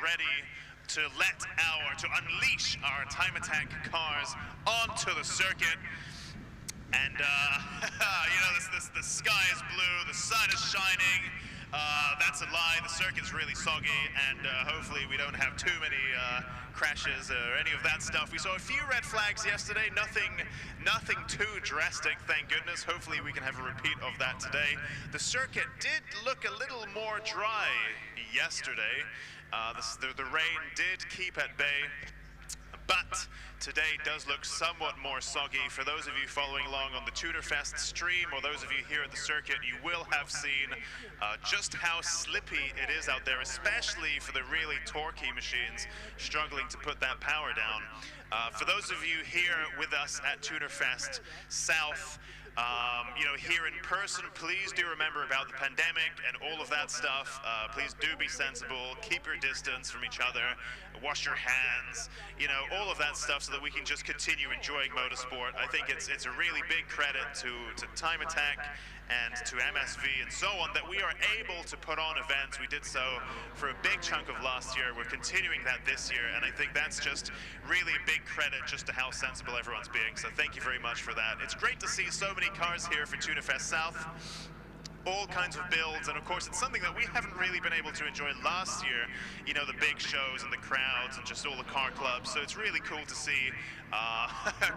ready to unleash our time attack cars onto the circuit. And the sky is blue, the sun is shining. That's a lie. The circuit's really soggy, and hopefully we don't have too many crashes or any of that stuff. We saw a few red flags yesterday, nothing too drastic, thank goodness. Hopefully we can have a repeat of that today. The circuit did look a little more dry yesterday. The rain did keep at bay, but today does look somewhat more soggy. For those of you following along on the Tunerfest stream, or those of you here at the circuit, you will have seen just how slippy it is out there, especially for the really torquey machines struggling to put that power down. For those of you here with us at Tunerfest South, here in person, please do remember about the pandemic and all of that stuff. Please do be sensible, keep your distance from each other, wash your hands, all of that stuff, so that we can just continue enjoying motorsport. I think it's a really big credit to Time Attack and to MSV and so on that we are able to put on events. We did so for a big chunk of last year. We're continuing that this year, and I think that's just really a big credit just to how sensible everyone's being. So thank you very much for that. It's great to see so many cars here for Tunerfest South. All kinds of builds, and of course it's something that we haven't really been able to enjoy last year, the big shows and the crowds and just all the car clubs. So it's really cool to see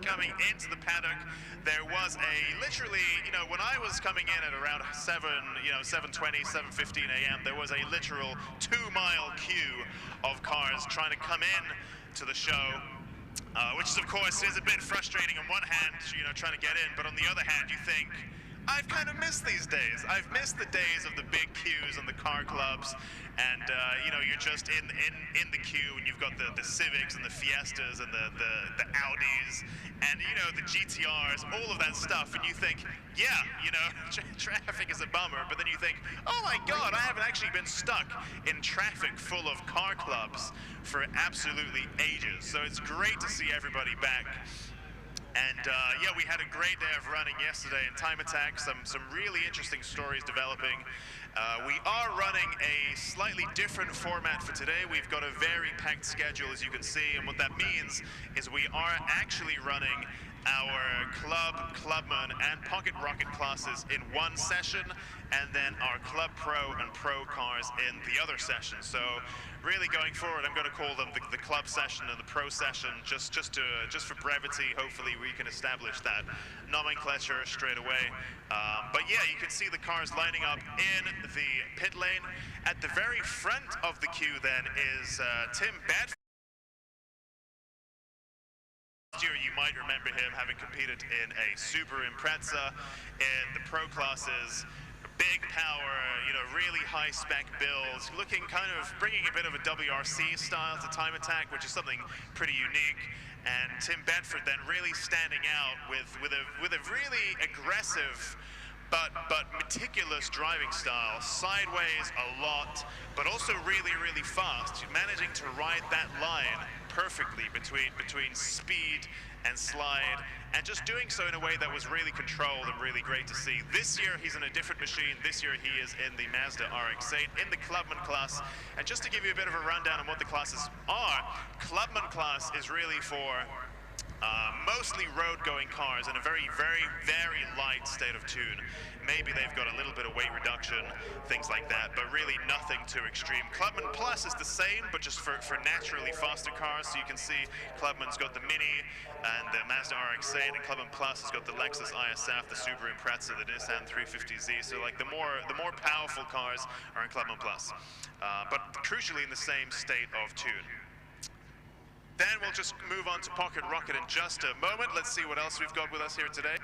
coming into the paddock. There was literally, when I was coming in at around 7:20, 7:15 a.m., there was a literal 2-mile queue of cars trying to come in to the show. Which is, of course, is a bit frustrating on one hand, trying to get in, but on the other hand, you think, I've kind of missed these days. I've missed the days of the big queues and the car clubs, and you're just in the queue, and you've got the Civics and the Fiestas and the Audis and the GTRs, all of that stuff, and you think, yeah, traffic is a bummer, but then you think, oh my God, I haven't actually been stuck in traffic full of car clubs for absolutely ages. So it's great to see everybody back. And yeah, we had a great day of running yesterday in Time Attack, some really interesting stories developing. We are running a slightly different format for today. We've got a very packed schedule, as you can see, and what that means is we are actually running our Club, Clubman, and Pocket Rocket classes in one session, and then our Club Pro and Pro cars in the other session. So really going forward, I'm going to call them the Club session and the Pro session, just for brevity. Hopefully we can establish that nomenclature straight away. But yeah, you can see the cars lining up in the pit lane. At the very front of the queue then is Tim Bedford. Last year, you might remember him having competed in a Super Impreza in the Pro classes. Big power, really high spec builds, looking kind of bringing a bit of a WRC style to Time Attack, which is something pretty unique. And Tim Bedford then really standing out with a really aggressive but meticulous driving style, sideways a lot, but also really fast, managing to ride that line perfectly between speed and slide, and just doing so in a way that was really controlled and really great to see. This year he's in a different machine. This year he is in the Mazda RX-8 in the Clubman class. And just to give you a bit of a rundown on what the classes are, Clubman class is really for mostly road-going cars in a very light state of tune. Maybe they've got a little bit of weight reduction, things like that, but really nothing too extreme. Clubman Plus is the same, but just for naturally faster cars. So you can see Clubman's got the Mini and the Mazda RX-8, and Clubman Plus has got the Lexus ISF, the Subaru Impreza, the Nissan 350Z. So like the more powerful cars are in Clubman Plus, but crucially in the same state of tune. Then we'll just move on to Pocket Rocket in just a moment. Let's see what else we've got with us here today.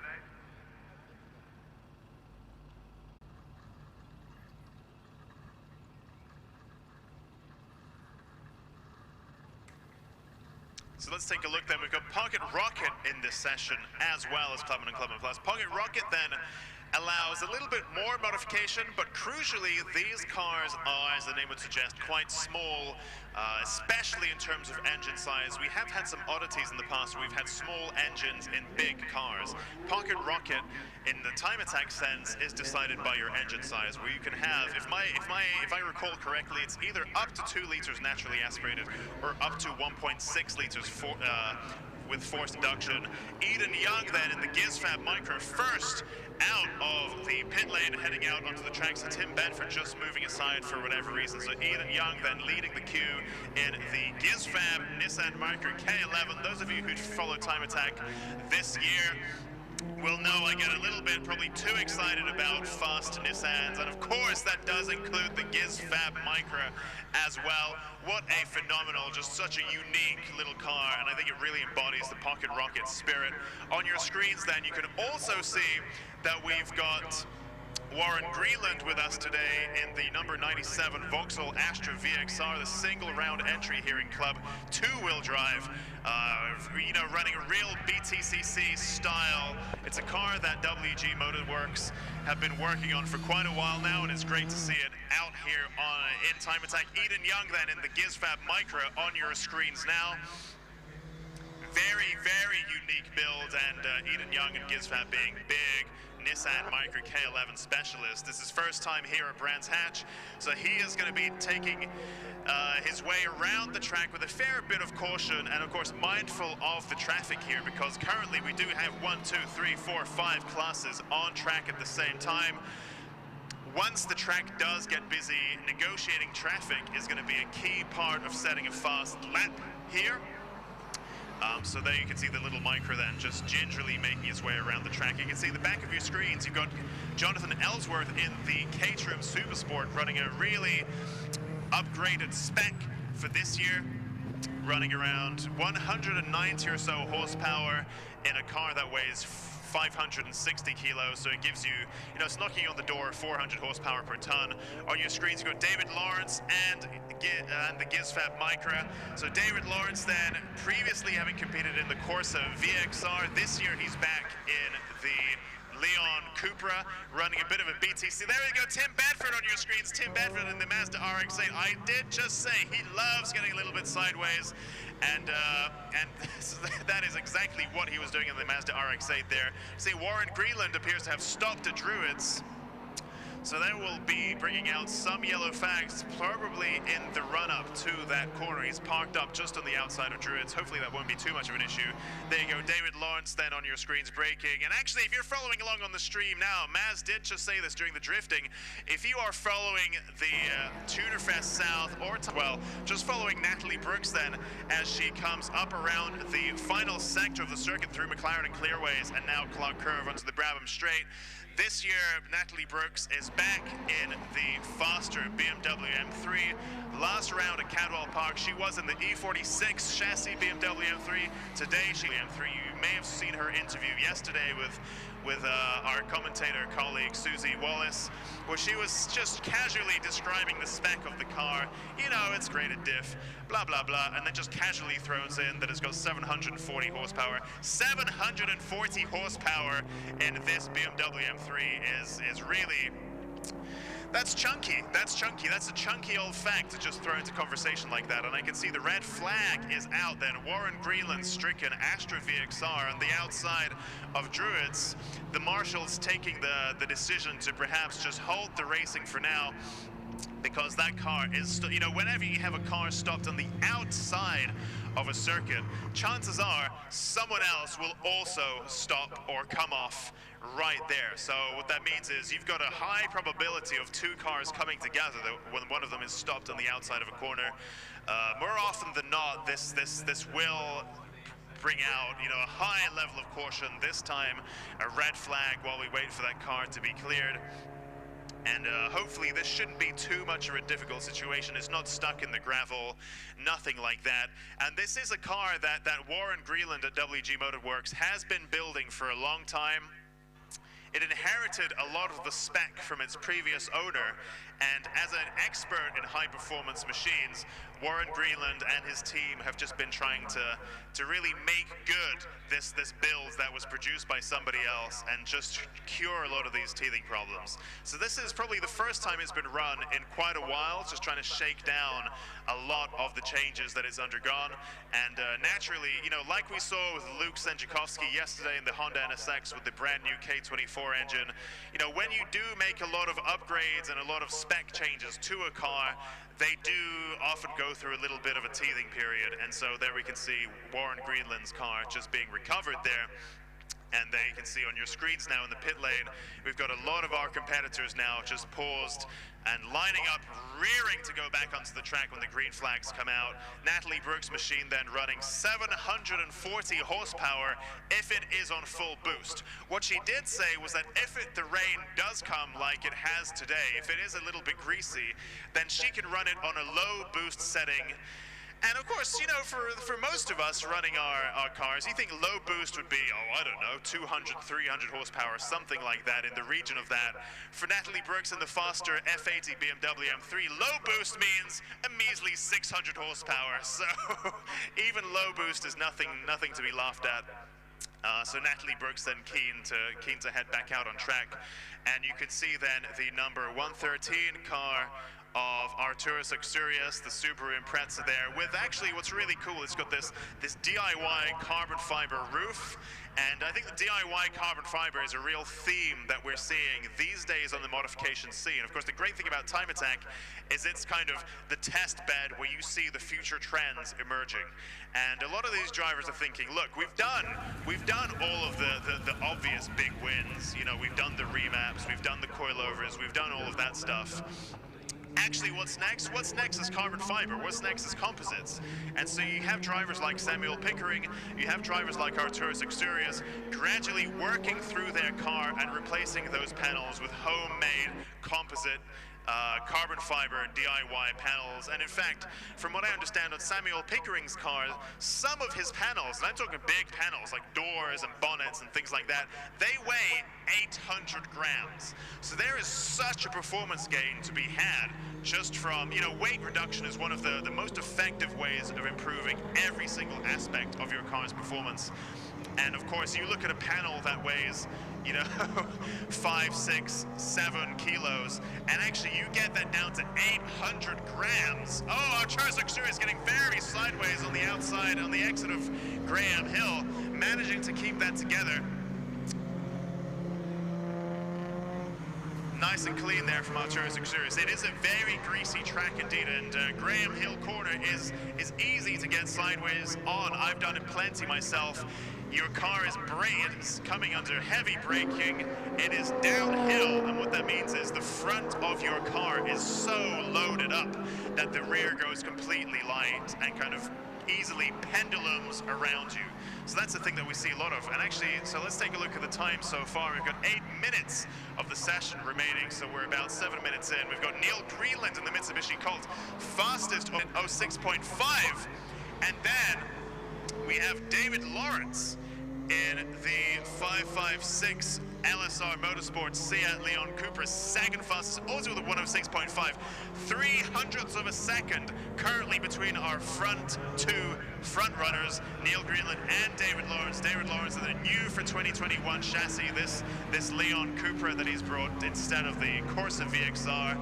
So let's take a look then. We've got Pocket Rocket in this session as well as Clubman and Clubman Plus. Pocket Rocket then allows a little bit more modification, but crucially, these cars are, as the name would suggest, quite small, especially in terms of engine size. We have had some oddities in the past where we've had small engines in big cars. Pocket rocket, in the time attack sense, is decided by your engine size, where you can have, if I recall correctly, it's either up to 2 liters naturally aspirated or up to 1.6 liters with forced induction. Eden Young then in the GizFab Micro first out of the pit lane, heading out onto the track. So Tim Bedford just moving aside for whatever reason. So Eden Young then leading the queue in the GizFab Nissan Micro K11. Those of you who follow Time Attack this year will know I get a little bit probably too excited about fast Nissans, and of course that does include the GizFab Micra as well. What a phenomenal, just such a unique little car, and I think it really embodies the Pocket Rocket spirit. On your screens then you can also see that we've got Warren Greenland with us today in the number 97 Vauxhall Astra VXR, the single round entry here in Club, 2-wheel drive, you know, running a real BTCC style. It's a car that WG Motorworks have been working on for quite a while now, and it's great to see it out here in Time Attack. Eden Young then in the GizFab Micra on your screens now. Very, very unique build, and Eden Young and GizFab being big Nissan Micra K11 specialist. This is first time here at Brands Hatch, so he is going to be taking his way around the track with a fair bit of caution, and of course mindful of the traffic here, because currently we do have 1, 2, 3, 4, 5 classes on track at the same time. Once the track does get busy, negotiating traffic is going to be a key part of setting a fast lap here. So there you can see the little Micra then just gingerly making its way around the track. You can see the back of your screens, you've got Jonathan Ellsworth in the Caterham Supersport running a really upgraded spec for this year, running around 190 or so horsepower in a car that weighs 560 kilos, so it gives you, you know, it's knocking on the door 400 horsepower per ton. On your screens you've got David Lawrence and the GizFab Micra. So David Lawrence then, previously having competed in the Corsa VXR, this year he's back in the Leon Cupra, running a bit of a BTC. There we go, Tim Bedford on your screens. Tim Bedford in the Mazda RX-8. I did just say he loves getting a little bit sideways, and that is exactly what he was doing in the Mazda RX-8 there. See, Warren Greenland appears to have stopped at Druids, so they will be bringing out some yellow fags probably in the run-up to that corner. He's parked up just on the outside of Druids. Hopefully that won't be too much of an issue. There you go, David Lawrence then on your screens braking. And actually, if you're following along on the stream now, Maz did just say this during the drifting. If you are following the Tunerfest South, or well, just following Natalie Brooks then as she comes up around the final sector of the circuit through McLaren and Clearways and now Clock Curve onto the Brabham Straight. This year, Natalie Brooks is back in the faster BMW M3. Last round at Cadwell Park, she was in the E46 chassis BMW M3. Today, she M3. You may have seen her interview yesterday with our commentator colleague Susie Wallace, where she was just casually describing the spec of the car. You know, it's graded diff, blah, blah, blah, and then just casually throws in that it's got 740 horsepower. 740 horsepower in this BMW M3 is really... That's chunky. That's chunky. That's a chunky old fact to just throw into conversation like that. And I can see the red flag is out then. Warren Greenland stricken Astra VXR on the outside of Druids. The marshals taking the decision to perhaps just hold the racing for now, because that car is, you know, whenever you have a car stopped on the outside of a circuit, chances are someone else will also stop or come off right there. So what that means is you've got a high probability of 2 cars coming together when one of them is stopped on the outside of a corner. More often than not, this will bring out, you know, a high level of caution. This time, a red flag while we wait for that car to be cleared. And hopefully this shouldn't be too much of a difficult situation. It's not stuck in the gravel, nothing like that. And this is a car that Warren Greenland at WG Motorworks has been building for a long time. It inherited a lot of the spec from its previous owner, And as an expert in high-performance machines, Warren Greenland and his team have just been trying to really make good this build that was produced by somebody else and just cure a lot of these teething problems. So this is probably the first time it's been run in quite a while, just trying to shake down a lot of the changes that it's undergone. And naturally, you know, like we saw with Luke Senjakovsky yesterday in the Honda NSX with the brand new K24 engine, you know, when you do make a lot of upgrades and a lot of spec changes to a car, they do often go through a little bit of a teething period. And so there we can see Warren Greenland's car just being recovered there. And there you can see on your screens now in the pit lane, we've got a lot of our competitors now just paused and lining up, rearing to go back onto the track when the green flags come out. Natalie Brooks' machine then running 740 horsepower if it is on full boost. What she did say was that if the rain does come like it has today, if it is a little bit greasy, then she can run it on a low boost setting. And of course, you know, for most of us running our cars, you think low boost would be, oh, I don't know, 200, 300 horsepower, something like that, in the region of that. For Natalie Brooks and the faster F80 BMW M3, low boost means a measly 600 horsepower. So even low boost is nothing to be laughed at. So Natalie Brooks then keen to head back out on track. And you can see then the number 113 car of Arturus Luxurious, the Subaru Impreza there, with actually what's really cool, it's got this DIY carbon fiber roof. And I think the DIY carbon fiber is a real theme that we're seeing these days on the modification scene. Of course, the great thing about Time Attack is it's kind of the test bed where you see the future trends emerging. And a lot of these drivers are thinking, look, we've done all of the obvious big wins. You know, we've done the remaps, we've done the coilovers, we've done all of that stuff. Actually, what's next? What's next is carbon fiber. What's next is composites. And so you have drivers like Samuel Pickering, you have drivers like Arturus Luxurious gradually working through their car and replacing those panels with homemade composite carbon fiber DIY panels. And in fact, from what I understand on Samuel Pickering's car, some of his panels, and I'm talking big panels like doors and bonnets and things like that, they weigh 800 grams. So there is such a performance gain to be had just from, you know, weight reduction is one of the most effective ways of improving every single aspect of your car's performance. And of course, you look at a panel that weighs, you know, 5, 6, 7 kilos, and actually you get that down to 800 grams. Oh, Arturus Luxurious is getting very sideways on the outside, on the exit of Graham Hill, managing to keep that together. Nice and clean there from Arturus Luxurious. It is a very greasy track indeed, and Graham Hill corner is easy to get sideways on. I've done it plenty myself. Your car is coming under heavy braking. It is downhill, and what that means is the front of your car is so loaded up that the rear goes completely light and kind of easily pendulums around you. So that's the thing that we see a lot of. And actually, so let's take a look at the time so far. We've got 8 minutes of the session remaining, so we're about 7 minutes in. We've got Neil Greenland in the Mitsubishi Colt, fastest at 06.5. And then we have David Lawrence in the 556 LSR Motorsports Seat Leon Cupra, second fastest, also with a 106.5. 300ths of a second currently between our front two front runners, Neil Greenland and David Lawrence. David Lawrence is the new for 2021 chassis, this Leon Cupra that he's brought instead of the Corsa VXR.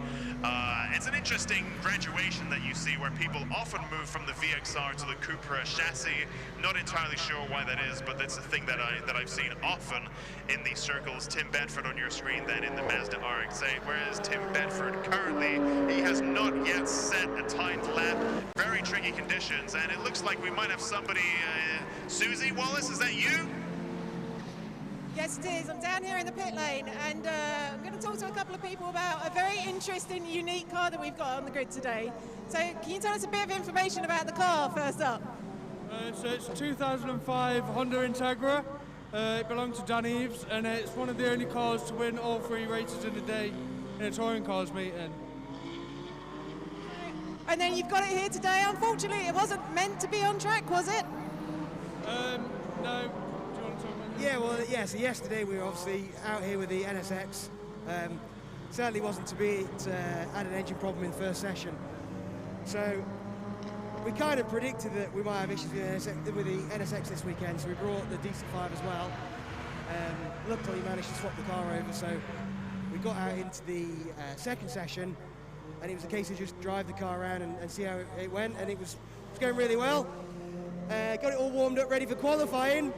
It's an interesting graduation that you see where people often move from the VXR to the Cupra chassis. Not entirely sure why that is, but that's a thing that I've seen often in these circles. Tim Bedford on your screen then in the Mazda RX-8, whereas Tim Bedford currently, he has not yet set a timed lap. Very tricky conditions, and it looks like we might have somebody, Susie Wallace, is that you? Yes, it is. I'm down here in the pit lane, and I'm going to talk to a couple of people about a very interesting, unique car that we've got on the grid today. So can you tell us a bit of information about the car first up? So it's a 2005 Honda Integra. It belongs to Dan Eves, and it's one of the only cars to win all 3 races in a day in a touring cars meeting. And then you've got it here today. Unfortunately, it wasn't meant to be on track, was it? No. Yeah, well, yeah, so yesterday we were obviously out here with the NSX. certainly wasn't to be. It had an engine problem in the first session. So we kind of predicted that we might have issues with the NSX this weekend, so we brought the DC5 as well. Luckily managed to swap the car over, so we got out into the second session, and it was a case of just drive the car around and see how it went, and it was going really well. Got it all warmed up, ready for qualifying,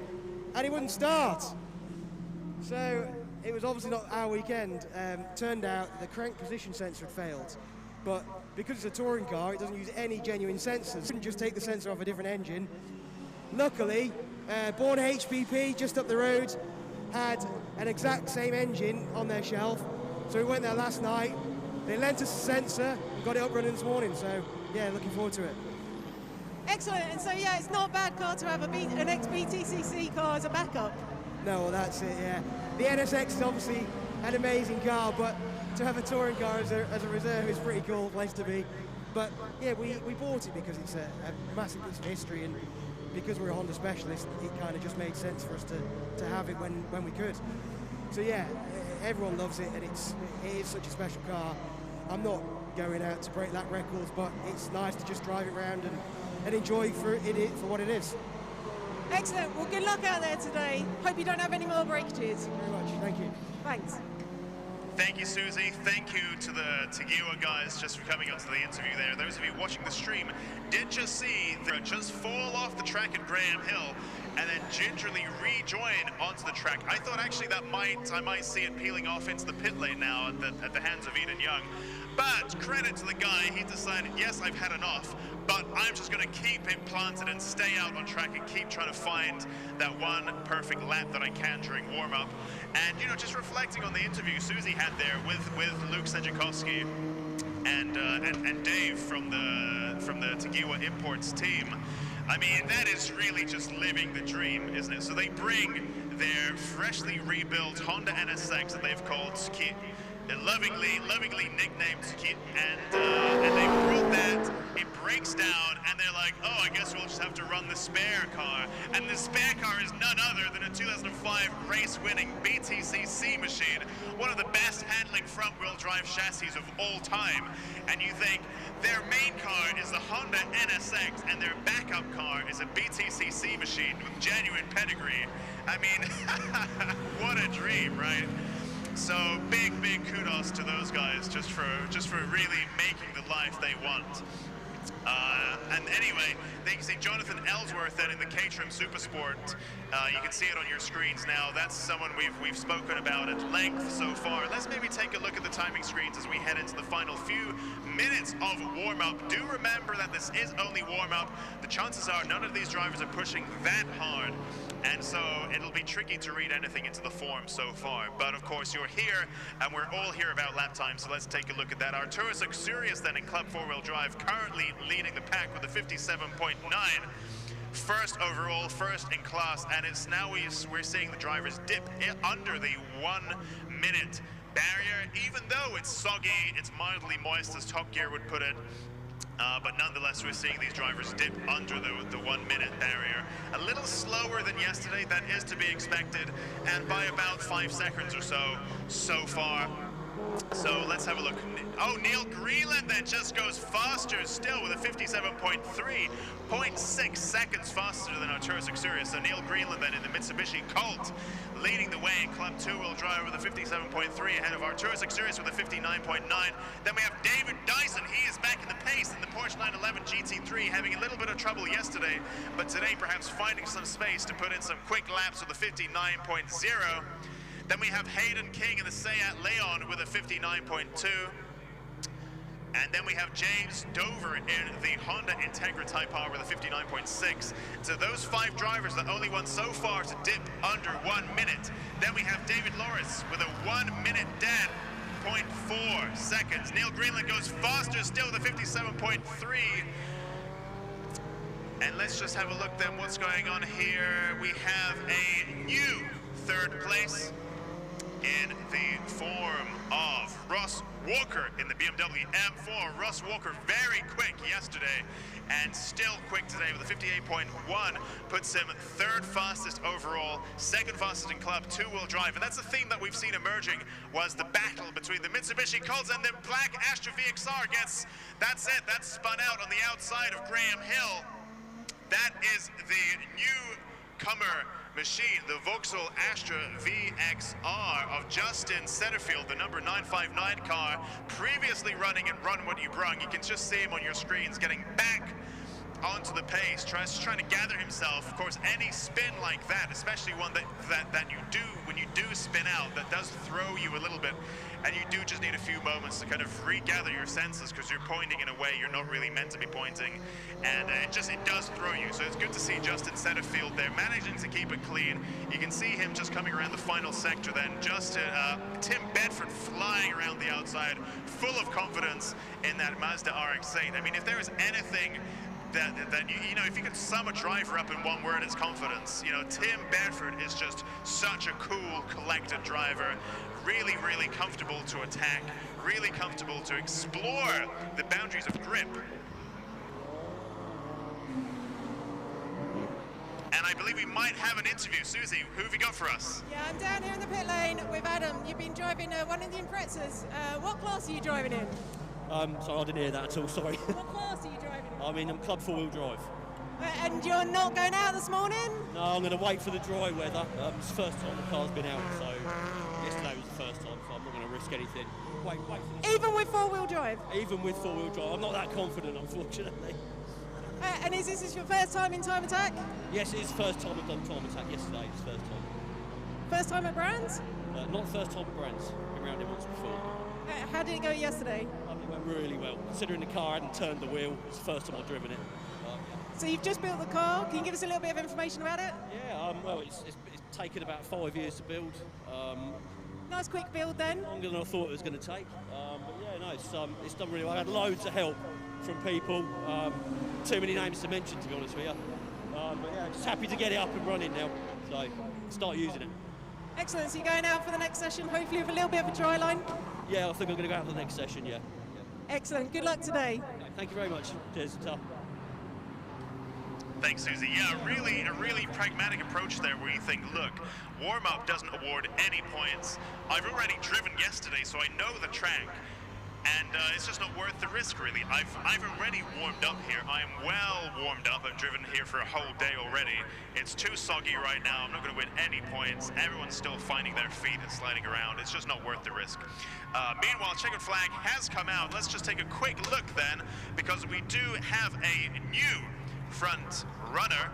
and it wouldn't start. So it was obviously not our weekend. Turned out the crank position sensor had failed, but because it's a touring car, it doesn't use any genuine sensors. Couldn't just take the sensor off a different engine. Luckily, Born HPP just up the road had an exact same engine on their shelf, so we went there last night. They lent us a sensor and got it up running this morning, so yeah, looking forward to it. Excellent, and so yeah, it's not a bad car to have an ex-BTCC car as a backup. No, well, that's it, yeah. The NSX is obviously an amazing car, but to have a touring car as a reserve is a pretty cool place to be. But yeah, we bought it because it's a massive piece of history, and because we're a Honda specialist, it kind of just made sense for us to have it when we could. So yeah, everyone loves it, and it is such a special car. I'm not going out to break lap records, but it's nice to just drive it around and enjoy it for what it is. Excellent. Well, good luck out there today. Hope you don't have any more breakages. Very much. Thank you. Thanks. Thank you, Susie. Thank you to the Taguwa guys just for coming onto the interview there. Those of you watching the stream did just see them just fall off the track at Graham Hill and then gingerly rejoin onto the track. I thought actually that I might see it peeling off into the pit lane now at the hands of Eden Young. But credit to the guy, he decided, yes, I've had enough, but I'm just going to keep it planted and stay out on track and keep trying to find that one perfect lap that I can during warm-up. And, you know, just reflecting on the interview Susie had there with Luke Senjakowski and Dave from the Taguwa Imports team, I mean, that is really just living the dream, isn't it? So they bring their freshly rebuilt Honda NSX that they've called Skit, lovingly nicknamed Skit, and they brought that. It breaks down, and they're like, oh, I guess we'll just have to run the spare car. And the spare car is none other than a 2005 race-winning BTCC machine, one of the best handling front-wheel drive chassis of all time. And you think their main car is the Honda NSX, and their backup car is a BTCC machine with genuine pedigree. I mean, what a dream, right? So big kudos to those guys just for really making the life they want. And anyway, you can see Jonathan Ellsworth then in the Caterham Supersport. You can see it on your screens now. That's someone we've spoken about at length so far. Let's maybe take a look at the timing screens as we head into the final few minutes of warm-up. Do remember that this is only warm-up. The chances are none of these drivers are pushing that hard, and so it'll be tricky to read anything into the form so far. But of course you're here, and we're all here about lap time, so let's take a look at that. Arturus Luxurious then in Club 4-Wheel Drive, currently leading the pack with a 57.9. First overall, first in class, and it's now we're seeing the drivers dip under the 1 minute barrier, even though it's soggy, it's mildly moist as Top Gear would put it. But nonetheless, we're seeing these drivers dip under the 1 minute barrier. A little slower than yesterday, that is to be expected, and by about 5 seconds or so far. So let's have a look. Oh, Neil Greenland then just goes faster still with a 57.3, 0.6 seconds faster than Arturus Luxurious. So Neil Greenland then in the Mitsubishi Colt leading the way in Club 2-Wheel Drive with a 57.3 ahead of Arturus Luxurious with a 59.9. Then we have David Dyson. He is back in the pace in the Porsche 911 GT3, having a little bit of trouble yesterday, but today perhaps finding some space to put in some quick laps with a 59.0. Then we have Hayden King in the Seat Leon with a 59.2. And then we have James Dover in the Honda Integra Type R with a 59.6. So those 5 drivers, the only ones so far to dip under 1 minute. Then we have David Loris with a 1 minute dead, 0.4 seconds. Neil Greenland goes faster still with a 57.3. And let's just have a look then what's going on here. We have a new 3rd place in the form of Russ Walker in the BMW M4. Russ Walker very quick yesterday and still quick today with a 58.1, puts him third fastest overall, second fastest in club two-wheel drive. And that's the theme that we've seen emerging, was the battle between the Mitsubishi Colts and the black Astra VXR. That's it, that's spun out on the outside of Graham Hill. That is the newcomer machine, the Vauxhall Astra VXR of Justin Setterfield, the number 959 car, previously running in Run What You Brung. You can just see him on your screens getting back onto the pace, trying to gather himself. Of course, any spin like that, especially one that you do when you do spin out, that does throw you a little bit, and you do just need a few moments to kind of regather your senses, because you're pointing in a way you're not really meant to be pointing, and it does throw you. So it's good to see Justin Setterfield there managing to keep it clean. You can see him just coming around the final sector then. Tim Bedford flying around the outside, full of confidence in that Mazda RX-8. I mean, if there is anything that you know, if you could sum a driver up in one word, it's confidence. You know, Tim Bedford is just such a cool, collected driver. Really, really comfortable to attack, really comfortable to explore the boundaries of grip. And I believe we might have an interview. Susie, who have you got for us? Yeah, I'm down here in the pit lane with Adam. You've been driving one of the Imprezas. What class are you driving in? Sorry, I didn't hear that at all, sorry. What class are you driving in? I mean, I'm club four-wheel drive. And you're not going out this morning? No, I'm going to wait for the dry weather. It's the first time the car's been out, so yesterday was the first time, so I'm not going to risk anything. Wait for the Even with four-wheel drive? Even with four-wheel drive. I'm not that confident, unfortunately. And is this your first time in Time Attack? Yes, it is the first time I've done Time Attack yesterday. It's the first time. First time at Brands? Not the first time at Brands. Been around it once before. How did it go yesterday? It went really well. Considering the car hadn't turned the wheel, it's the first time I've driven it. So you've just built the car. Can you give us a little bit of information about it? Yeah, well, it's taken about 5 years to build. Nice quick build then. Longer than I thought it was going to take. But yeah, no, it's done really well. I had loads of help from people. Too many names to mention, to be honest with you. But yeah, just happy to get it up and running now. So start using it. Excellent. So you're going out for the next session, hopefully with a little bit of a dry line? Yeah, I think I'm going to go out for the next session, yeah. Excellent. Good luck today. Thank you very much. Cheers. Ta. Thanks, Susie. Yeah, a really pragmatic approach there, where you think, look, warm-up doesn't award any points. I've already driven yesterday, so I know the track, and it's just not worth the risk, really. I've already warmed up here. I am well warmed up. I've driven here for a whole day already. It's too soggy right now. I'm not going to win any points. Everyone's still finding their feet and sliding around. It's just not worth the risk. Meanwhile, checkered flag has come out. Let's just take a quick look then, because we do have a new front runner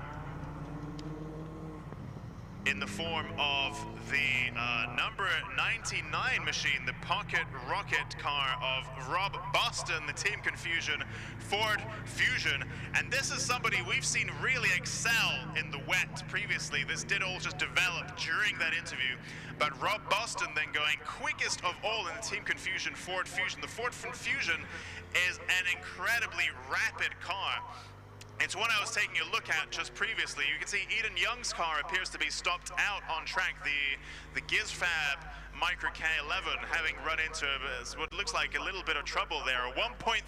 in the form of the number 99 machine, the pocket rocket car of Rob Boston, the Team Confusion Ford Fusion. And this is somebody we've seen really excel in the wet previously. This did all just develop during that interview. But Rob Boston then going quickest of all in the Team Confusion Ford Fusion. The Ford Fusion is an incredibly rapid car. It's one I was taking a look at just previously. You can see Eden Young's car appears to be stopped out on track. The GizFab Micro K11 having run into what looks like a little bit of trouble there. A 1.3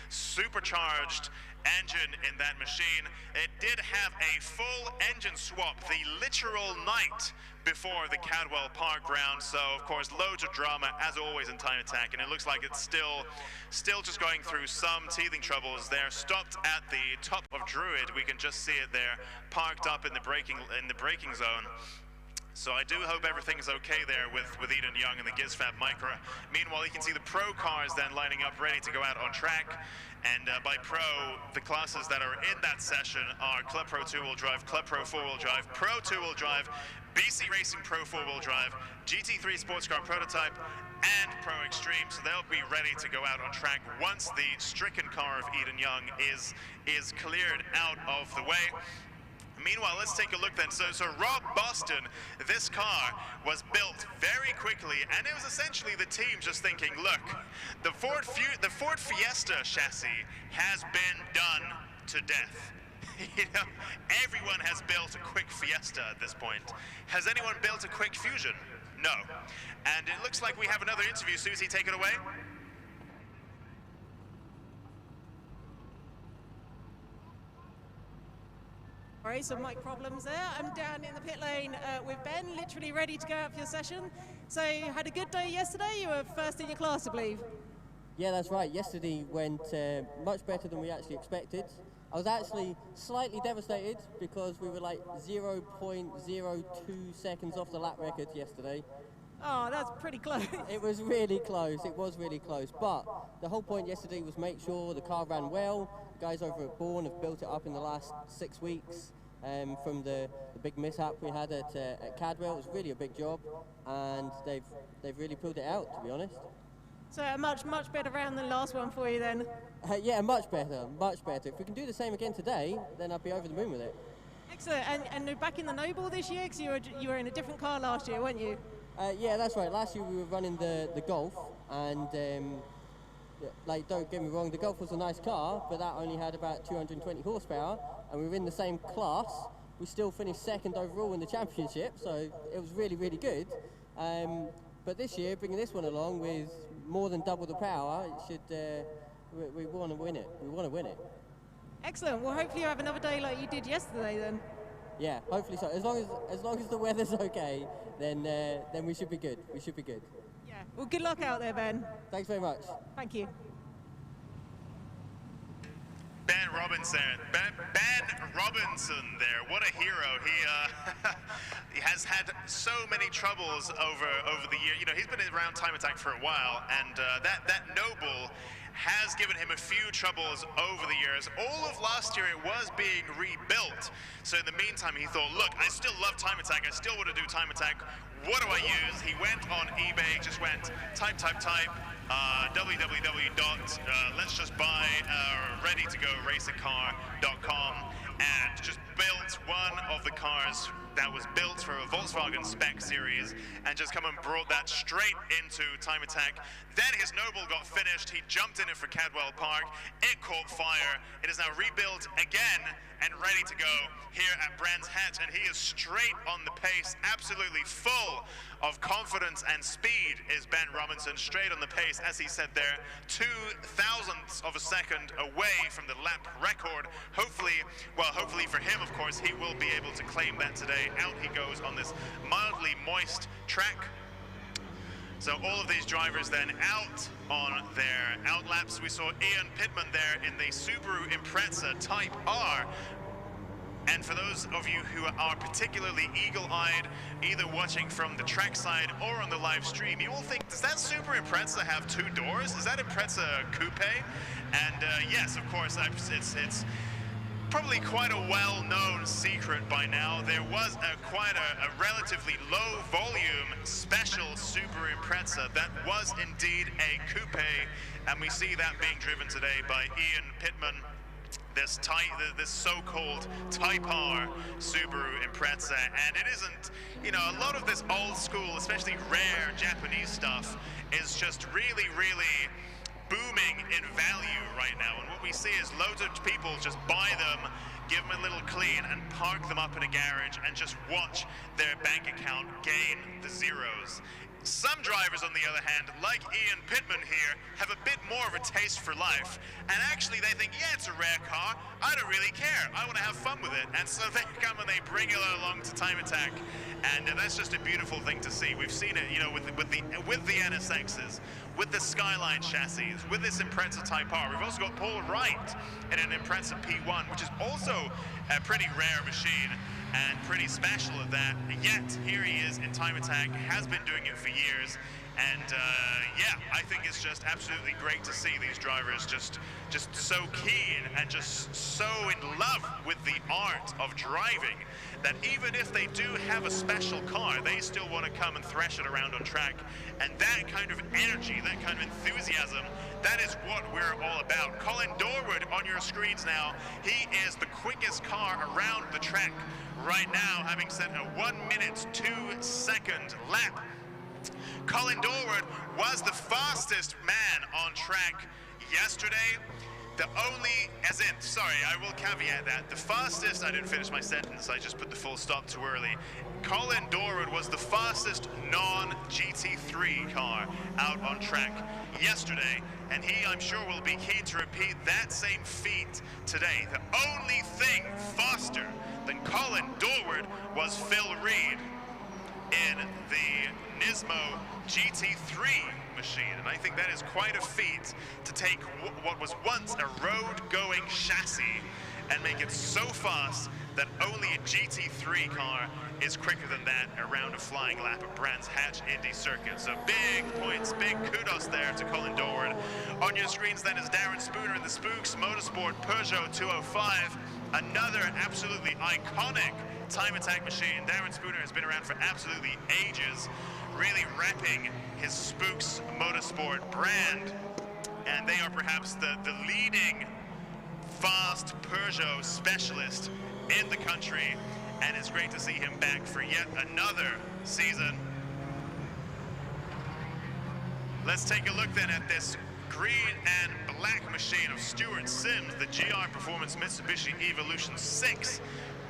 supercharged engine in that machine. It did have a full engine swap the literal night before the Cadwell Park round, so of course loads of drama as always in Time Attack, and it looks like it's still just going through some teething troubles there. Stopped at the top of Druid, we can just see it there, parked up in the braking zone. So I do hope everything's okay there with Eden Young and the GizFab Micro. Meanwhile, you can see the pro cars then lining up ready to go out on track. And by pro, the classes that are in that session are Club Pro 2-wheel drive, Club Pro 4-wheel drive, Pro 2-wheel drive, BC Racing Pro 4-wheel drive, GT3 Sports Car Prototype, and Pro Extreme. So they'll be ready to go out on track once the stricken car of Eden Young is cleared out of the way. Meanwhile, let's take a look then. So Rob Boston, this car was built very quickly, and it was essentially the team just thinking, look, the Ford Fiesta chassis has been done to death. You know, everyone has built a quick Fiesta at this point. Has anyone built a quick Fusion? No. And it looks like we have another interview. Susie, take it away. Sorry, some mic problems there. I'm down in the pit lane with Ben, literally ready to go out for your session. So you had a good day yesterday. You were first in your class, I believe. Yeah, that's right. Yesterday went much better than we actually expected. I was actually slightly devastated because we were like 0.02 seconds off the lap record yesterday. Oh, that's pretty close. It was really close. It was really close. But the whole point yesterday was make sure the car ran well. The guys over at Bourne have built it up in the last 6 weeks from the big mishap we had at Cadwell. It was really a big job, and they've really pulled it out, to be honest. So a much better round than last one for you then. Yeah, much better, much better. If we can do the same again today, then I'd be over the moon with it. Excellent. And you're back in the Noble this year, because you were in a different car last year, weren't you? Yeah, that's right. Last year we were running the Golf, and like, don't get me wrong, the Golf was a nice car, but that only had about 220 horsepower, and we were in the same class. We still finished second overall in the championship, so it was really, really good. But this year, bringing this one along with more than double the power, it should. We want to win it. We want to win it. Excellent. Well, hopefully you have another day like you did yesterday then. Yeah, hopefully so. As long as the weather's okay, then we should be good. We should be good. Yeah. Well, good luck out there, Ben. Thanks very much. Thank you. Ben Robinson there. What a hero. He has had so many troubles over the year. You know, he's been around Time Attack for a while, and that Noble has given him a few troubles over the years. All of last year it was being rebuilt. So in the meantime he thought, look, I still love Time Attack. I still want to do Time Attack. What do I use? He went on eBay, just went type www.let'sjustbuy-ready-to-go-racing-car.com and just built one of the cars that was built for a Volkswagen spec series and just come and brought that straight into Time Attack. Then his Noble got finished. He jumped in it for Cadwell Park. It caught fire. It is now rebuilt again and ready to go here at Brands Hatch, and he is straight on the pace, absolutely full of confidence and speed is Ben Robinson, straight on the pace, as he said there, 0.02 of a second away from the lap record. Hopefully for him, of course, he will be able to claim that today. Out he goes on this mildly moist track. So all of these drivers then out on their out laps. We saw Ian Pittman there in the Subaru Impreza Type R. And for those of you who are particularly eagle-eyed, either watching from the trackside or on the live stream, you will think, does that Subaru Impreza have 2 doors? Is that Impreza coupe? And yes, of course, it's probably quite a well-known secret by now. There was quite a relatively low-volume special Subaru Impreza that was indeed a coupe, and we see that being driven today by Ian Pittman. This so-called Type R Subaru Impreza, and it isn't, you know, a lot of this old school, especially rare Japanese stuff is just really, really booming in value right now, and what we see is loads of people just buy them, give them a little clean, and park them up in a garage and just watch their bank account gain the zeros. Some drivers, on the other hand, like Ian Pittman here, have a bit more of a taste for life, and actually they think, yeah, it's a rare car, I don't really care, I want to have fun with it, and so they come and they bring it along to Time Attack, and that's just a beautiful thing to see. We've seen it, you know, with the NSXs, with the Skyline chassis, with this Impreza Type R. We've also got Paul Wright in an Impreza P1, which is also a pretty rare machine and pretty special at that. Yet here he is in Time Attack, has been doing it for years, and yeah, I think it's just absolutely great to see these drivers just so keen and just so in love with the art of driving that even if they do have a special car, they still want to come and thrash it around on track. And that kind of energy, that kind of enthusiasm, that is what we're all about. Colin Dorwood on your screens now. He is the quickest car around the track right now, having set a 1-minute 2-second lap. Colin Dorwood was the fastest man on track yesterday. The only, as in, sorry, I will caveat that. The fastest, I didn't finish my sentence, I just put the full stop too early. Colin Dorwood was the fastest non-GT3 car out on track yesterday, and he, I'm sure, will be keen to repeat that same feat today. The only thing faster than Colin Dorwood was Phil Reed in the Nismo GT3 machine, and I think that is quite a feat to take what was once a road-going chassis and make it so fast that only a GT3 car is quicker than that around a flying lap at Brands Hatch Indy Circuit. So big points, big kudos there to Colin Dorwood. On your screens then is Darren Spooner in the Spooks Motorsport Peugeot 205, another absolutely iconic time attack machine. Darren Spooner has been around for absolutely ages, really repping his Spooks Motorsport brand, and they are perhaps the leading fast Peugeot specialist in the country, and it's great to see him back for yet another season. Let's take a look then at this green and black machine of Stuart Sims, the GR Performance Mitsubishi Evolution 6.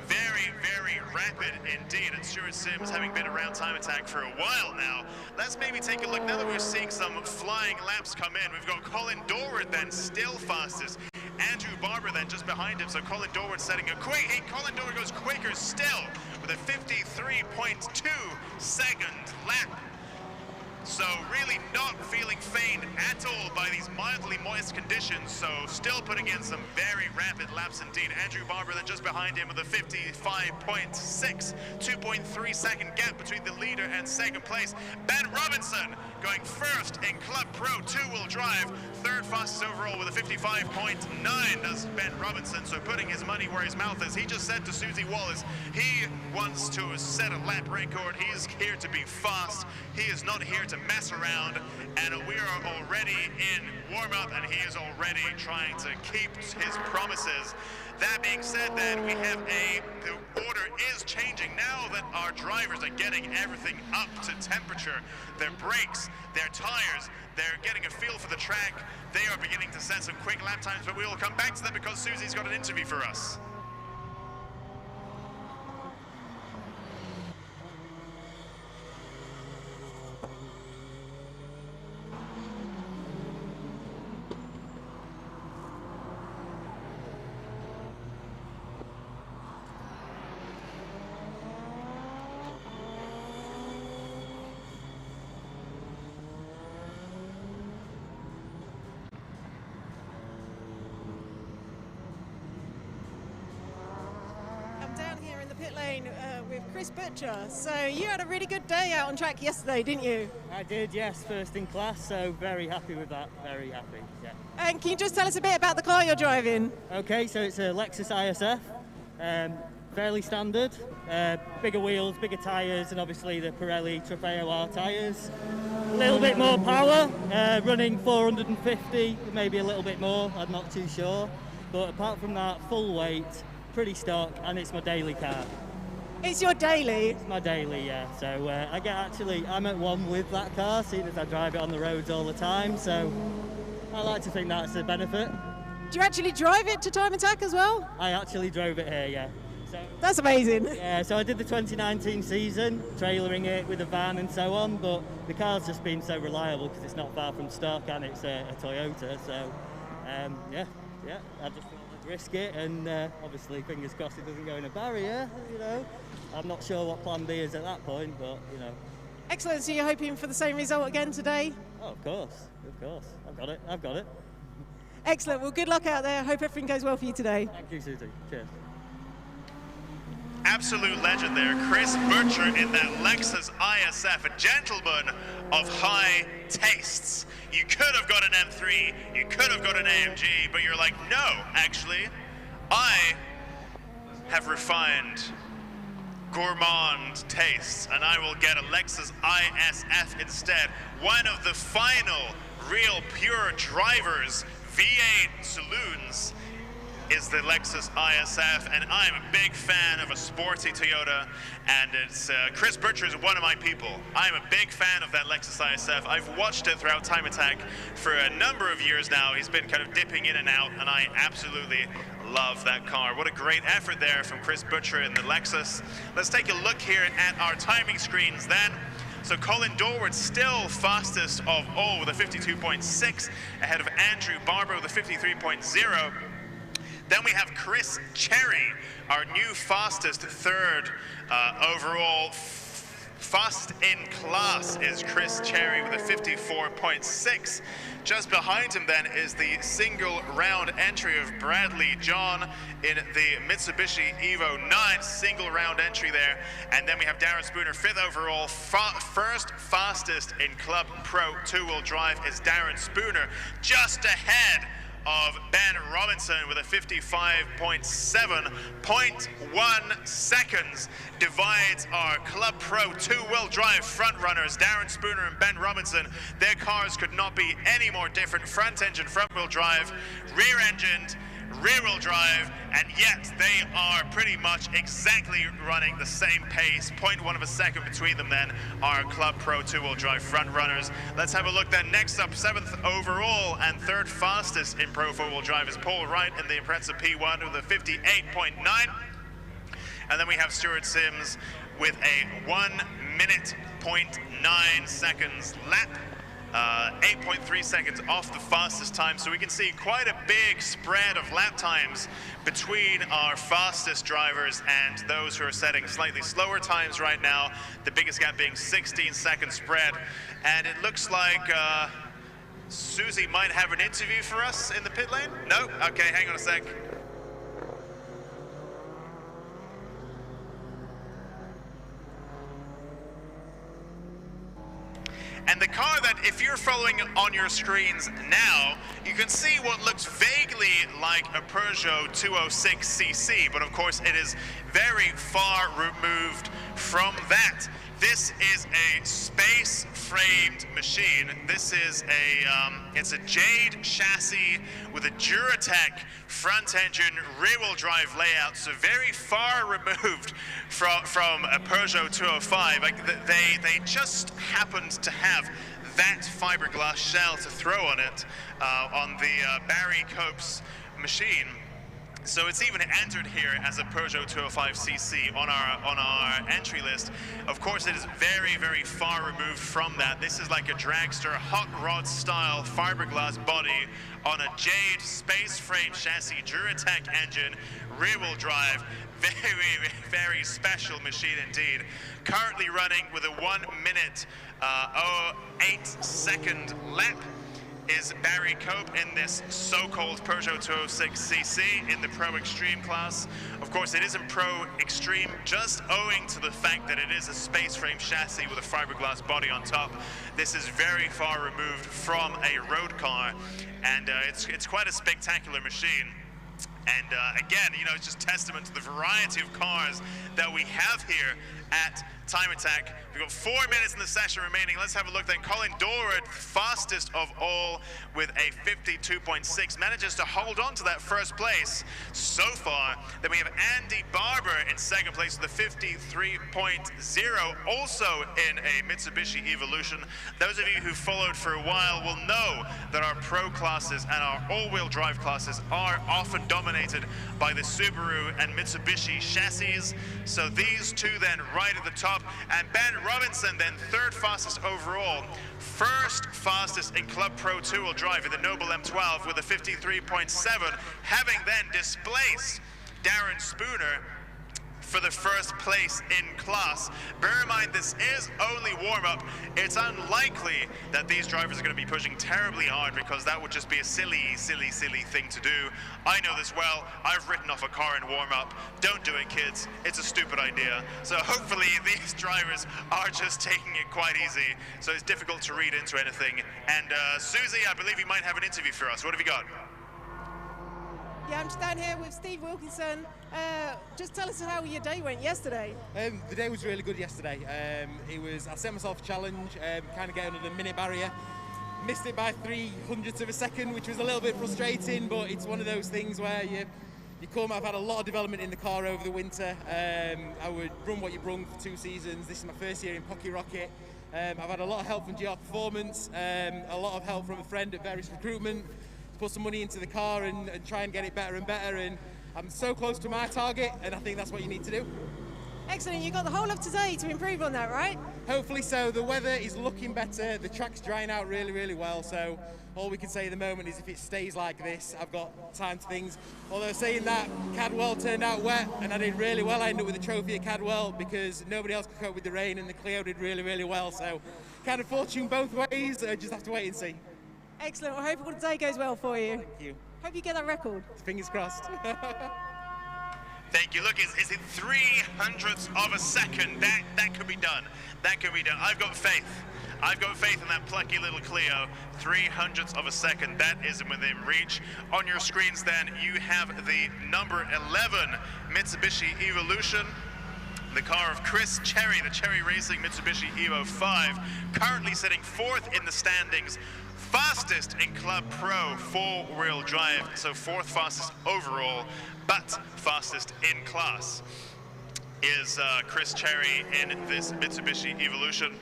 Very, very rapid indeed, and Stuart Sims having been around Time Attack for a while now. Let's maybe take a look, now that we're seeing some flying laps come in, we've got Colin Dorwood then still fastest, Andrew Barber then just behind him, so Colin Dorwood setting a quick, Colin Dorwood goes quicker still with a 53.2 second lap. So really not feeling faint at all by these mildly moist conditions, so still putting in some very rapid laps indeed. Andrew Barber then just behind him with a 55.6, 2.3 second gap between the leader and second place. Ben Robinson going first in Club Pro two-wheel drive, third fastest overall with a 55.9 does Ben Robinson, so putting his money where his mouth is. He just said to Susie Wallace, he wants to set a lap record, he's here to be fast, he is not here to mess around, and we are already in warm-up, and he is already trying to keep his promises. That being said, then, we have the order is changing now that our drivers are getting everything up to temperature. Their brakes, their tires, they're getting a feel for the track. They are beginning to set some quick lap times, but we will come back to that because Susie's got an interview for us. With Chris Butcher. So you had a really good day out on track yesterday, didn't you? I did, yes, first in class, so very happy with that, very happy, yeah. And can you just tell us a bit about the car you're driving? Okay, so it's a Lexus ISF, fairly standard, bigger wheels, bigger tyres, and obviously the Pirelli Trofeo R tyres. A little bit more power, running 450, maybe a little bit more, I'm not too sure. But apart from that, full weight, pretty stock, and it's my daily car. It's your daily? It's my daily, yeah. So I'm at one with that car, seeing as I drive it on the roads all the time, so I like to think that's a benefit. Do you actually drive it to Time Attack as well? I actually drove it here, yeah. So, that's amazing. Yeah, so I did the 2019 season, trailering it with a van and so on, but the car's just been so reliable because it's not far from stock and it's a Toyota, so yeah, I just thought I'd risk it, and obviously fingers crossed it doesn't go in a barrier, you know. I'm not sure what plan B is at that point, but you know. Excellent, so you're hoping for the same result again today? Oh, of course, I've got it. Excellent, well good luck out there, hope everything goes well for you today. Thank you, Susie, cheers. Absolute legend there, Chris Butcher in that Lexus ISF, a gentleman of high tastes. You could have got an M3, you could have got an AMG, but you're like, no, actually, I have refined gourmand tastes, and I will get a Lexus ISF instead. One of the final real pure drivers V8 saloons is the Lexus ISF, and I'm a big fan of a sporty Toyota, and it's Chris Butcher is one of my people. I'm a big fan of that Lexus ISF. I've watched it throughout Time Attack for a number of years now. He's been kind of dipping in and out, and I absolutely love that car. What a great effort there from Chris Butcher in the Lexus. Let's take a look here at our timing screens then. So Colin Dorward still fastest of all with a 52.6, ahead of Andrew Barber with a 53.0. Then we have Chris Cherry, our new fastest, third overall. Fast in class is Chris Cherry with a 54.6. Just behind him then is the single round entry of Bradley John in the Mitsubishi Evo 9, single round entry there. And then we have Darren Spooner, fifth overall. First fastest in Club Pro two-wheel drive is Darren Spooner, just ahead of Ben Robinson with a 55.7. 0.1 seconds divides our Club Pro two-wheel drive front runners, Darren Spooner and Ben Robinson. Their cars could not be any more different. Front engine, front wheel drive, rear engined, rear-wheel drive, and yet they are pretty much exactly running the same pace. 0.1 of a second between them then, our Club Pro two-wheel drive front runners. Let's have a look then. Next up, 7th overall and 3rd fastest in Pro four-wheel drive is Paul Wright in the Impreza P1 with a 58.9. And then we have Stuart Sims with a 1 minute 0.9 seconds lap. 8.3 seconds off the fastest time, so we can see quite a big spread of lap times between our fastest drivers and those who are setting slightly slower times right now, the biggest gap being 16 second spread. And it looks like Susie might have an interview for us in the pit lane. No? Okay, hang on a sec. And the car that, if you're following on your screens now, you can see what looks vaguely like a Peugeot 206cc, but of course it is very far removed from that. This is a space-framed machine. This is it's a Jade chassis with a Duratec front engine rear-wheel drive layout, so very far removed from a Peugeot 205. Like they just happened to have that fiberglass shell to throw on it on the Barry Copes machine. So it's even entered here as a Peugeot 205cc on our entry list. Of course, it is very, very far removed from that. This is like a dragster hot rod style fiberglass body on a Jade space frame chassis, Duratec engine, rear wheel drive. Very, very special machine indeed. Currently running with a 1 minute 08 second lap is Barry Cope in this so-called Peugeot 206cc in the Pro Extreme class. Of course, it isn't Pro Extreme just owing to the fact that it is a space frame chassis with a fiberglass body on top. This is very far removed from a road car, and it's quite a spectacular machine. And again, you know, it's just testament to the variety of cars that we have here at Time Attack. We've got 4 minutes in the session remaining. Let's have a look then. Colin Dorward, fastest of all with a 52.6, manages to hold on to that first place so far. Then we have Andy Barber in second place with a 53.0, also in a Mitsubishi Evolution. Those of you who followed for a while will know that our Pro classes and our all-wheel drive classes are often dominated by the Subaru and Mitsubishi chassis. So these two then right at the top, and Ben Robinson then third fastest overall, first fastest in Club Pro two-wheel drive in the Noble M12 with a 53.7, having then displaced Darren Spooner for the first place in class. Bear in mind, this is only warm-up. It's unlikely that these drivers are going to be pushing terribly hard, because that would just be a silly thing to do. I know this well. I've written off a car in warm-up. Don't do it, kids. It's a stupid idea. So hopefully these drivers are just taking it quite easy, so it's difficult to read into anything. And Susie, I believe you might have an interview for us. What have you got? Yeah, I'm just down here with Steve Wilkinson. Just tell us how your day went yesterday. The day was really good yesterday. I set myself a challenge, kind of getting under the minute barrier. Missed it by 0.03 of a second, which was a little bit frustrating, but it's one of those things where You come, I've had a lot of development in the car over the winter. I would run what you brung for 2 seasons. This is my first year in Pocky Rocket. I've had a lot of help from GR Performance, a lot of help from a friend at Various Recruitment to put some money into the car and try and get it better and better. And I'm so close to my target, and I think that's what you need to do. Excellent. You've got the whole of today to improve on that, right? Hopefully so. The weather is looking better. The track's drying out really, really well. So all we can say at the moment is if it stays like this, I've got time to things. Although saying that, Cadwell turned out wet and I did really well. I ended up with a trophy at Cadwell because nobody else could cope with the rain, and the Clio did really, really well. So kind of fortune both ways. Just have to wait and see. Excellent. Well, I hope all today goes well for you. Thank you. Hope you get that record. Fingers crossed. Thank you. Look, is it 300ths of a second? That could be done. That could be done. I've got faith. I've got faith in that plucky little Clio. 300ths of a second. That is within reach. On your screens, then, you have the number 11 Mitsubishi Evolution. The car of Chris Cherry, the Cherry Racing Mitsubishi Evo 5, currently sitting 4th in the standings. Fastest in Club Pro 4-wheel drive, so 4th fastest overall, but fastest in class is Chris Cherry in this Mitsubishi Evolution.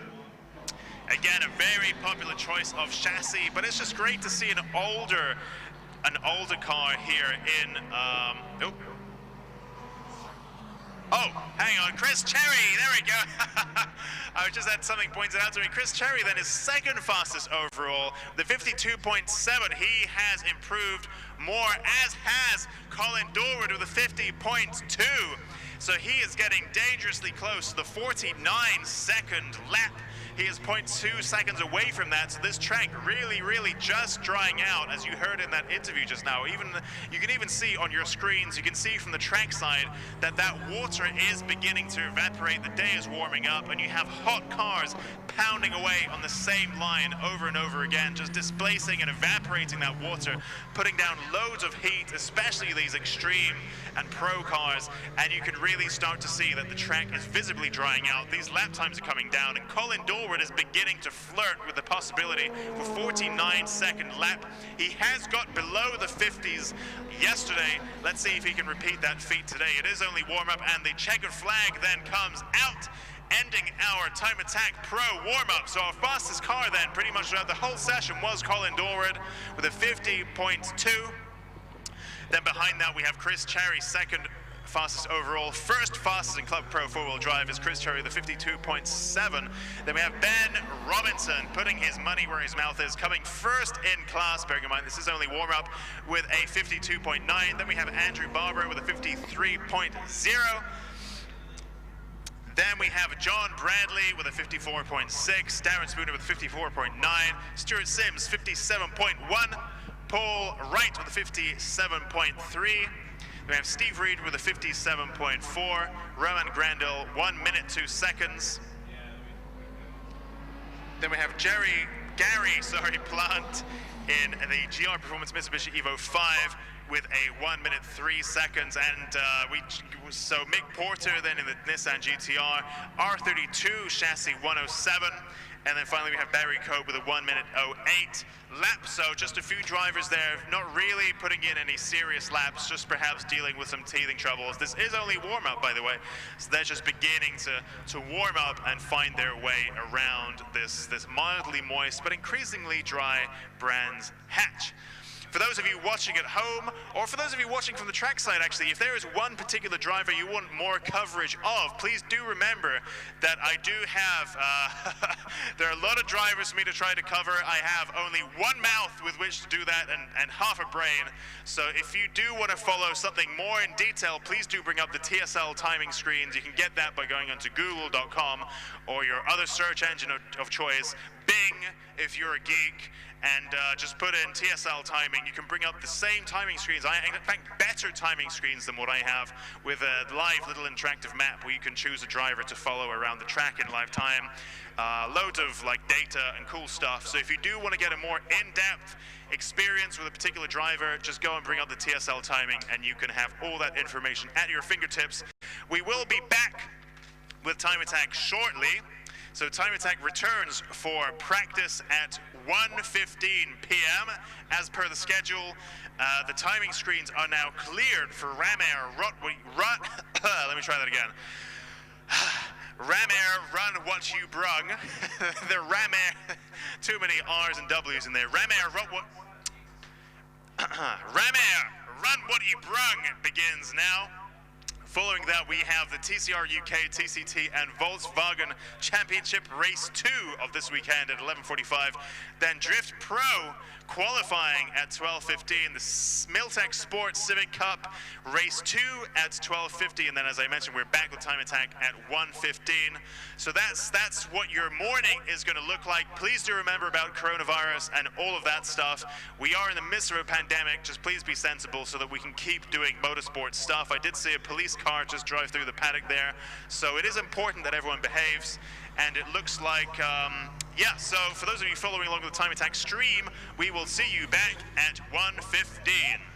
Again, a very popular choice of chassis, but it's just great to see an older car here in. Oh, hang on, Chris Cherry, there we go. I just had something pointed out to me. Chris Cherry then is 2nd fastest overall, the 52.7. He has improved more, as has Colin Dorward with a 50.2. So he is getting dangerously close to the 49-second lap. He is 0.2 seconds away from that, so this track really just drying out, as you heard in that interview just now. You can even see on your screens, you can see from the track side that water is beginning to evaporate. The day is warming up, and you have hot cars pounding away on the same line over and over again, just displacing and evaporating that water, putting down loads of heat, especially these extreme and pro cars, and you can really start to see that the track is visibly drying out. These lap times are coming down, and Colin Dorward is beginning to flirt with the possibility for 49-second lap. He has got below the 50s yesterday. Let's see if he can repeat that feat today. It is only warm-up, and the checkered flag then comes out, ending our Time Attack Pro warm-up. So our fastest car then, pretty much throughout the whole session, was Colin Dorward with a 50.2. Then behind that, we have Chris Cherry, 2nd fastest overall. 1st fastest in Club Pro 4-wheel drive is Chris Cherry, the 52.7. Then we have Ben Robinson putting his money where his mouth is, coming 1st in class. Bearing in mind, this is only warm-up, with a 52.9. Then we have Andrew Barber with a 53.0. Then we have John Bradley with a 54.6. Darren Spooner with 54.9. Stuart Sims, 57.1. Paul Wright with a 57.3. We have Steve Reed with a 57.4. Roman Grandel, 1 minute 2 seconds. Then we have Gary Plant in the GR Performance Mitsubishi Evo 5 with a 1 minute 3 seconds. And so Mick Porter then in the Nissan GTR, R32 chassis 107. And then finally we have Barry Cope with a 1 minute 08 lap. So just a few drivers there, not really putting in any serious laps, just perhaps dealing with some teething troubles. This is only warm up, by the way. So they're just beginning to warm up and find their way around this mildly moist but increasingly dry Brands Hatch. For those of you watching at home, or for those of you watching from the trackside, actually, if there is one particular driver you want more coverage of, please do remember that I do have, there are a lot of drivers for me to try to cover. I have only one mouth with which to do that and half a brain. So if you do want to follow something more in detail, please do bring up the TSL timing screens. You can get that by going onto google.com or your other search engine of choice, Bing, if you're a geek, and just put in TSL timing. You can bring up the same timing screens, in fact better timing screens than what I have, with a live little interactive map where you can choose a driver to follow around the track in live time. Loads of data and cool stuff. So if you do want to get a more in-depth experience with a particular driver, just go and bring up the TSL timing and you can have all that information at your fingertips. We will be back with Time Attack shortly. So Time Attack returns for practice at 1:15 p.m. as per the schedule. The timing screens are now cleared for Ram Air let me try that again. Ram Air, run what you brung. The Ram Air, too many R's and W's in there. Ram Air, run what... Ram Air, run what you brung begins now. Following that, we have the TCR UK, TCT, and Volkswagen Championship Race 2 of this weekend at 11:45. Then Drift Pro qualifying at 12:15. The Smiltech Sports Civic Cup Race 2 at 12:50. And then, as I mentioned, we're back with Time Attack at 1:15. So that's what your morning is going to look like. Please do remember about coronavirus and all of that stuff. We are in the midst of a pandemic. Just please be sensible so that we can keep doing motorsport stuff. I did see a police car just drive through the paddock there. So it is important that everyone behaves. And it looks like, yeah, so for those of you following along with the Time Attack stream, we will see you back at 1:15.